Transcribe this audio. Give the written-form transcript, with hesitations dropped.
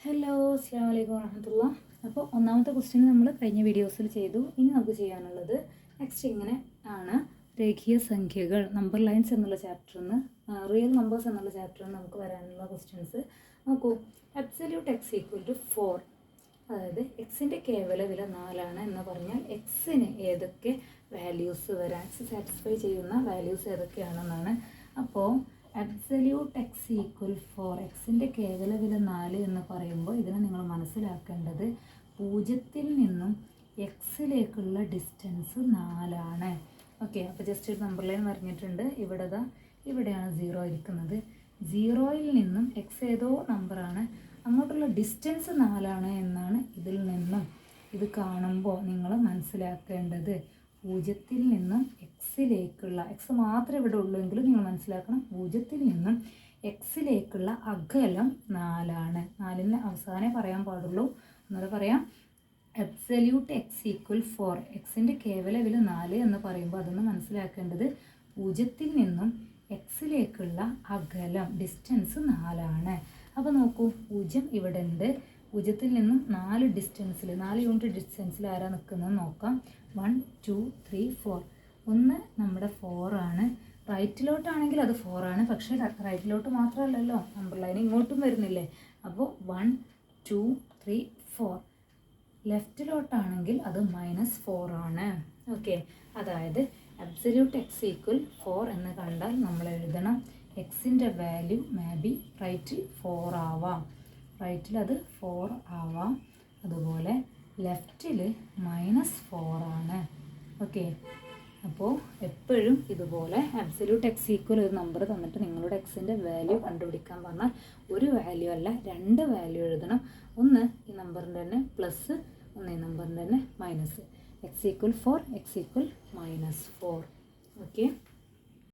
Hello അസ്സലാമു അലൈക്കും വറഹ്മത്തുള്ളാ. അപ്പോൾ ഒന്നാമത്തെ ക്വസ്റ്റ്യൻ നമ്മൾ കഴിഞ്ഞ വീഡിയോസിൽ ചെയ്തു. ഇനി നമുക്ക് ചെയ്യാനുള്ളത് നെക്സ്റ്റ് ഇങ്ങനെ ആണ്. രേഖീയ സംഖ്യകൾ നമ്പർ ലൈൻസ് എന്നുള്ള ചാപ്റ്ററിൽ നിന്ന് റിയൽ നമ്പേഴ്സ് എന്നുള്ള ചാപ്റ്ററിൽ നിന്ന് നമുക്ക് വരാനുള്ള ക്വസ്റ്റ്യൻസ് നോക്കൂ. അബ്സല്യൂട്ട് എക്സ് ഈക്വൽ ടു 4, അതായത് എക്സിൻ്റെ കേവല വില 4 എന്ന് പറഞ്ഞാൽ എക്സിന് ഏതൊക്കെ വാല്യൂസ് വരാൻ സാറ്റിസ്ഫൈ ചെയ്യുന്ന വാല്യൂസ് ഏതൊക്കെയാണെന്നാണ്. അപ്പോൾ അബ്സല്യൂട്ട് എക്സ് ഈക്വൽ 4, എക്സിൻ്റെ കേവല വില 4 എന്ന് പറയുമ്പോൾ ഇതിനെ നിങ്ങൾ മനസ്സിലാക്കേണ്ടത് 0-ൽ നിന്നും എക്സിലേക്കുള്ള ഡിസ്റ്റൻസ് 4. ഓക്കെ, അപ്പോൾ ജസ്റ്റ് ഒരു നമ്പർ ലൈൻ പറഞ്ഞിട്ടുണ്ട്. ഇവിടെയാണ് 0 ഇരിക്കുന്നത്. 0-ൽ നിന്നും എക്സ് ഏതോ നമ്പറാണ്, അങ്ങോട്ടുള്ള ഡിസ്റ്റൻസ് 4 എന്നാണ് ഇതിൽ നിന്നും ഇത് കാണുമ്പോൾ നിങ്ങൾ മനസ്സിലാക്കേണ്ടത്. 0-ൽ നിന്നും എക്സിലേക്കുള്ള, എക്സ് മാത്രമേ ഇവിടെ ഉള്ളൂ എങ്കിലും നിങ്ങൾ മനസ്സിലാക്കണം, 0-ൽ നിന്നും എക്സിലേക്കുള്ള അകലം 4. 4-ന് അവസാനമേ പറയാൻ പാടുള്ളൂ. എന്നോട് പറയാം, അബ്സല്യൂട്ട് എക്സ് ഈക്വൽ 4, എക്സിൻ്റെ കേവല വില 4 എന്ന് പറയുമ്പോൾ അതൊന്ന് മനസ്സിലാക്കേണ്ടത് 0-ൽ നിന്നും എക്സിലേക്കുള്ള അകലം ഡിസ്റ്റൻസ് 4. അപ്പോൾ നോക്കൂ, 0 ഇവിടെ ഉണ്ട്. 0-ൽ നിന്നും 4 ഡിസ്റ്റൻസിൽ 4 യൂണിറ്റ് ഡിസ്റ്റൻസിൽ ആരാ നിൽക്കുന്നത് നോക്കാം. 1 2 3 4. ഒന്ന് നമ്മുടെ 4 ആണ്. റൈറ്റിലോട്ടാണെങ്കിൽ അത് 4 ആണ്, പക്ഷേ റൈറ്റിലോട്ട് മാത്രമല്ലല്ലോ, നമ്പർ ലൈൻ ഇങ്ങോട്ടും വരുന്നില്ലേ. അപ്പോൾ 1 2 3 4. ലെഫ്റ്റിലോട്ടാണെങ്കിൽ അത് -4 ആണ്. ഓക്കെ, അതായത് അബ്സല്യൂട്ട് എക്സ് ഈക്വൽ 4 എന്ന് കണ്ടാൽ നമ്മൾ എഴുതണം എക്സിൻ്റെ വാല്യൂ മേ ബി റൈറ്റിൽ 4 ആവാം, റൈറ്റിൽ അത് 4 ആവാം, അതുപോലെ ലെഫ്റ്റിൽ -4 ആണ്. ഓക്കെ, അപ്പോൾ എപ്പോഴും ഇതുപോലെ അബ്സല്യൂട്ട് എക്സ് ഈക്വൽ ഒരു നമ്പർ തന്നിട്ട് നിങ്ങളുടെ എക്സിൻ്റെ വാല്യൂ കണ്ടുപിടിക്കാൻ പറഞ്ഞാൽ ഒരു വാല്യൂ അല്ല 2 വാല്യൂ എഴുതണം. ഒന്ന് ഈ നമ്പറിൻ്റെ തന്നെ പ്ലസ്, ഒന്ന് ഈ നമ്പറിൻ്റെ തന്നെ minus. X equal 4, X equal -4. Okay.